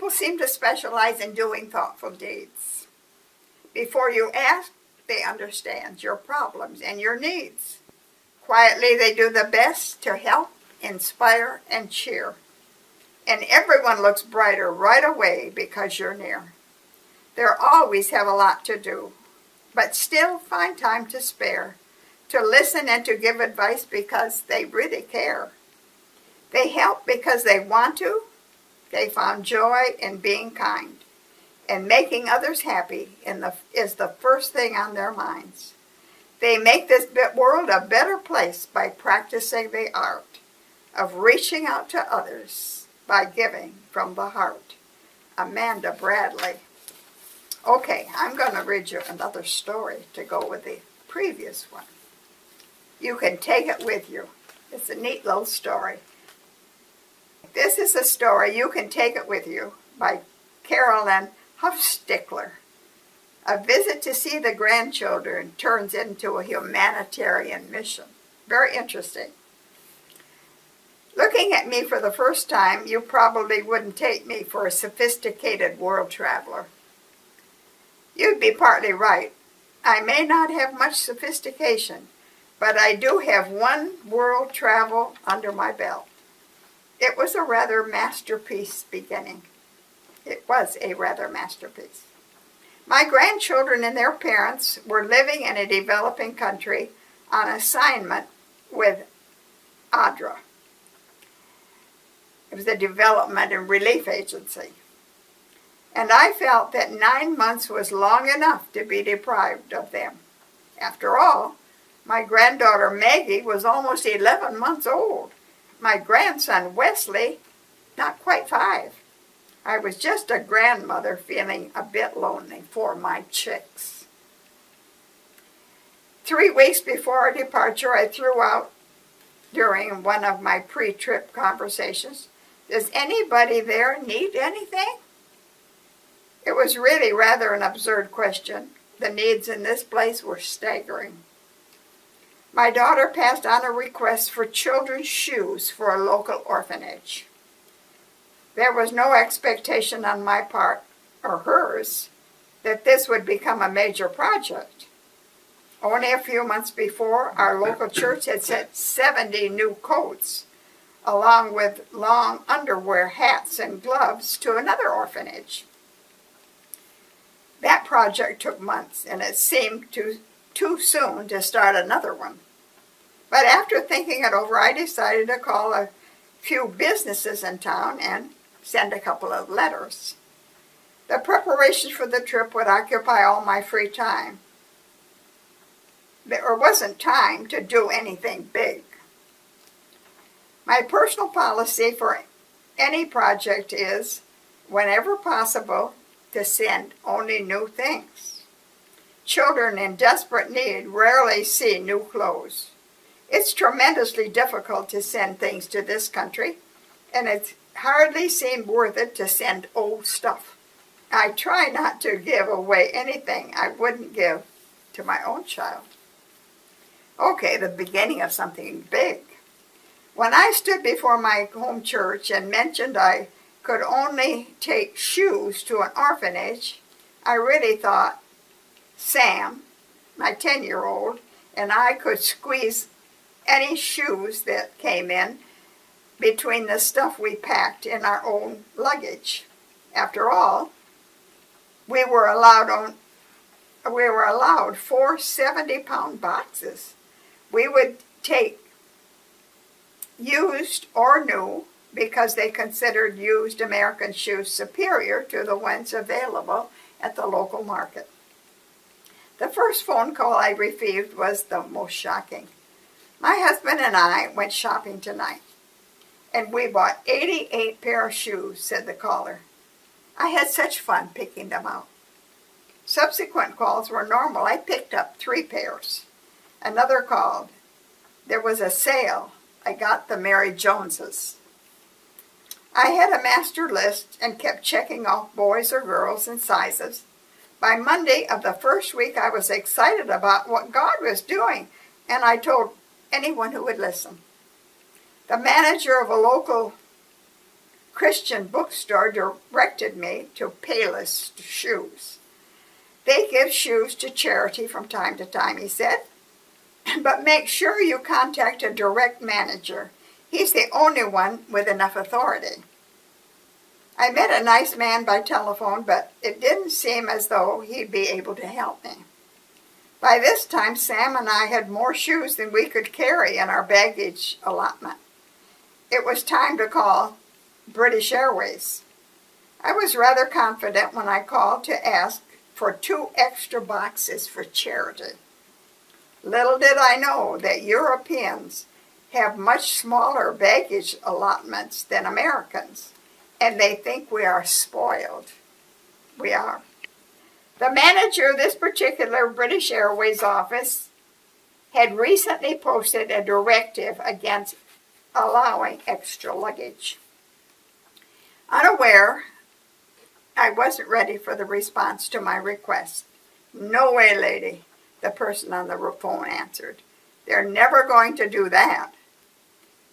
people seem to specialize in doing thoughtful deeds. Before you ask, they understand your problems and your needs. Quietly, they do the best to help, inspire, and cheer. And everyone looks brighter right away because you're near. They always have a lot to do, but still find time to spare, to listen and to give advice because they really care. They help because they want to. They found joy in being kind, and making others happy is the first thing on their minds. They make this world a better place by practicing the art of reaching out to others by giving from the heart. Amanda Bradley. Okay, I'm going to read you another story to go with the previous one. You can take it with you. It's a neat little story. This is a story, You Can Take It With You, by Carolyn Huffstickler. A visit to see the grandchildren turns into a humanitarian mission. Very interesting. Looking at me for the first time, you probably wouldn't take me for a sophisticated world traveler. You'd be partly right. I may not have much sophistication, but I do have one world travel under my belt. It was a rather masterpiece beginning. It was a rather masterpiece. My grandchildren and their parents were living in a developing country on assignment with ADRA. It was the Development and Relief Agency. And I felt that 9 months was long enough to be deprived of them. After all, my granddaughter Maggie was almost 11 months old. My grandson Wesley, not quite 5. I was just a grandmother feeling a bit lonely for my chicks. 3 weeks before our departure, I threw out during one of my pre-trip conversations, "Does anybody there need anything?" It was really rather an absurd question. The needs in this place were staggering. My daughter passed on a request for children's shoes for a local orphanage. There was no expectation on my part, or hers, that this would become a major project. Only a few months before, our local church had sent 70 new coats, along with long underwear, hats, and gloves to another orphanage. That project took months, and it seemed too soon to start another one. But after thinking it over, I decided to call a few businesses in town and send a couple of letters. The preparations for the trip would occupy all my free time. There wasn't time to do anything big. My personal policy for any project is, whenever possible, to send only new things. Children in desperate need rarely see new clothes. It's tremendously difficult to send things to this country, and it hardly seemed worth it to send old stuff. I try not to give away anything I wouldn't give to my own child. Okay, the beginning of something big. When I stood before my home church and mentioned I could only take shoes to an orphanage, I really thought Sam, my 10-year-old, and I could squeeze any shoes that came in between the stuff we packed in our own luggage. After all, we were allowed 4 70-pound boxes. We would take used or new, because they considered used American shoes superior to the ones available at the local market. The first phone call I received was the most shocking. My husband and I went shopping tonight, and we bought 88 pair of shoes, said the caller. I had such fun picking them out. Subsequent calls were normal. I picked up 3 pairs. Another called. There was a sale. I got the Mary Joneses. I had a master list and kept checking off boys or girls and sizes. By Monday of the first week, I was excited about what God was doing, and I told anyone who would listen. The manager of a local Christian bookstore directed me to Payless Shoes. They give shoes to charity from time to time, he said, but make sure you contact a direct manager. He's the only one with enough authority. I met a nice man by telephone, but it didn't seem as though he'd be able to help me. By this time, Sam and I had more shoes than we could carry in our baggage allotment. It was time to call British Airways. I was rather confident when I called to ask for 2 extra boxes for charity. Little did I know that Europeans have much smaller baggage allotments than Americans, and they think we are spoiled. We are. The manager of this particular British Airways office had recently posted a directive against allowing extra luggage. Unaware, I wasn't ready for the response to my request. "No way, lady," the person on the phone answered. "They're never going to do that."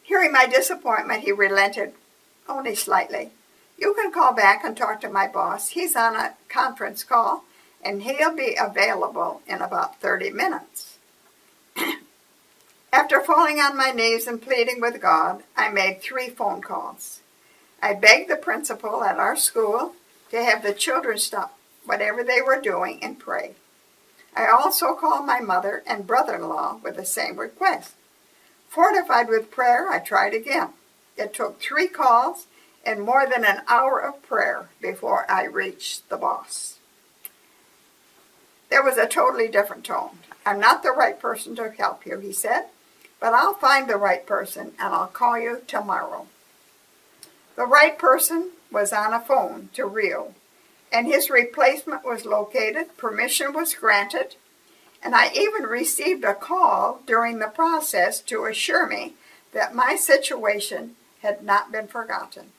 Hearing my disappointment, he relented only slightly. "You can call back and talk to my boss. He's on a conference call, and he'll be available in about 30 minutes. After falling on my knees and pleading with God, I made 3 phone calls. I begged the principal at our school to have the children stop whatever they were doing and pray. I also called my mother and brother-in-law with the same request. Fortified with prayer, I tried again. It took 3 calls and more than an hour of prayer before I reached the boss. There was a totally different tone. "I'm not the right person to help you," he said, "but I'll find the right person and I'll call you tomorrow." The right person was on a phone to Rio, and his replacement was located, permission was granted, and I even received a call during the process to assure me that my situation had not been forgotten.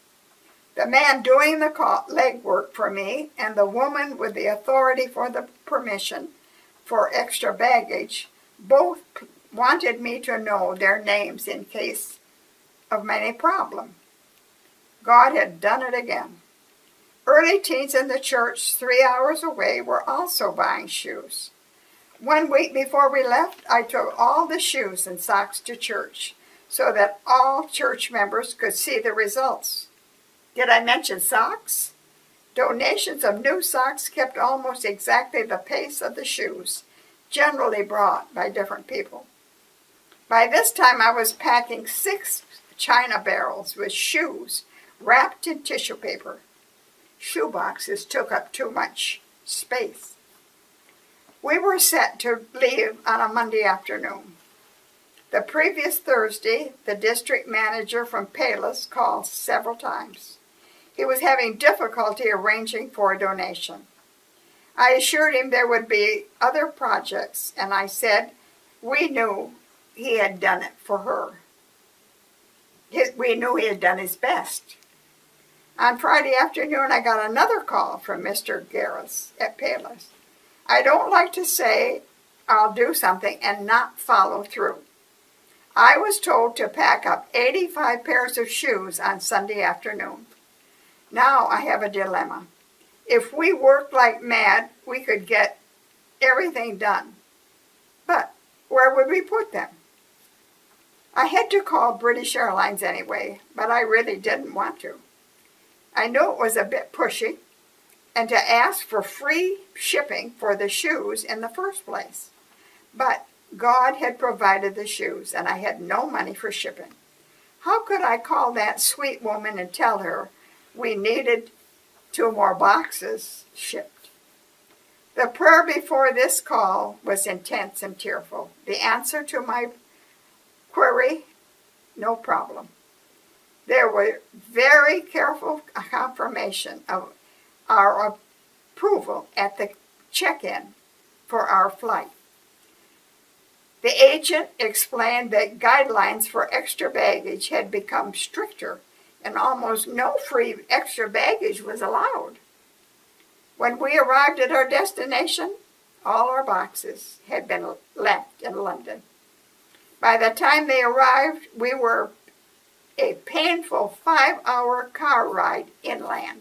The man doing the legwork for me and the woman with the authority for the permission for extra baggage both wanted me to know their names in case of any problem. God had done it again. Early teens in the church 3 hours away were also buying shoes. 1 week before we left, I took all the shoes and socks to church so that all church members could see the results. Did I mention socks? Donations of new socks kept almost exactly the pace of the shoes, generally brought by different people. By this time, I was packing 6 china barrels with shoes wrapped in tissue paper. Shoe boxes took up too much space. We were set to leave on a Monday afternoon. The previous Thursday, the district manager from Payless called several times. He was having difficulty arranging for a donation. I assured him there would be other projects, and I said we knew he had done it for her. We knew he had done his best. On Friday afternoon, I got another call from Mr. Garris at Payless. I don't like to say I'll do something and not follow through. I was told to pack up 85 pairs of shoes on Sunday afternoon. Now I have a dilemma. If we worked like mad, we could get everything done. But where would we put them? I had to call British Airlines anyway, but I really didn't want to. I knew it was a bit pushy, and to ask for free shipping for the shoes in the first place. But God had provided the shoes, and I had no money for shipping. How could I call that sweet woman and tell her we needed 2 more boxes shipped? The prayer before this call was intense and tearful. The answer to my query, no problem. There were very careful confirmation of our approval at the check-in for our flight. The agent explained that guidelines for extra baggage had become stricter and almost no free extra baggage was allowed. When we arrived at our destination, all our boxes had been left in London. By the time they arrived, we were a painful 5-hour car ride inland.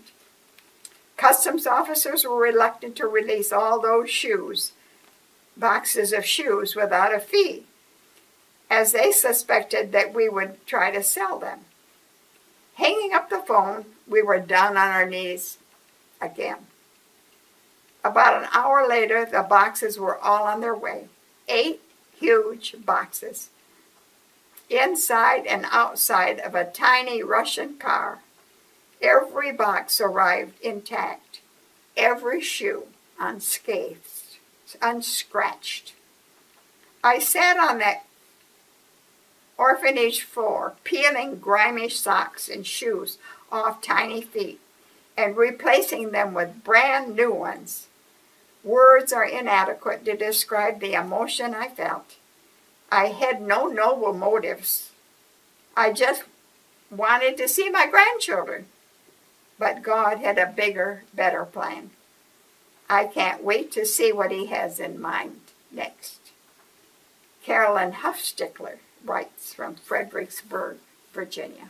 Customs officers were reluctant to release all those boxes of shoes without a fee, as they suspected that we would try to sell them. Hanging up the phone, we were down on our knees again. About an hour later, the boxes were all on their way. 8 huge boxes, inside and outside of a tiny Russian car. Every box arrived intact, every shoe unscathed, unscratched. I sat on that orphanage floor, peeling grimy socks and shoes off tiny feet and replacing them with brand new ones. Words are inadequate to describe the emotion I felt. I had no noble motives. I just wanted to see my grandchildren. But God had a bigger, better plan. I can't wait to see what He has in mind next. Carolyn Huffstickler writes from Fredericksburg, Virginia.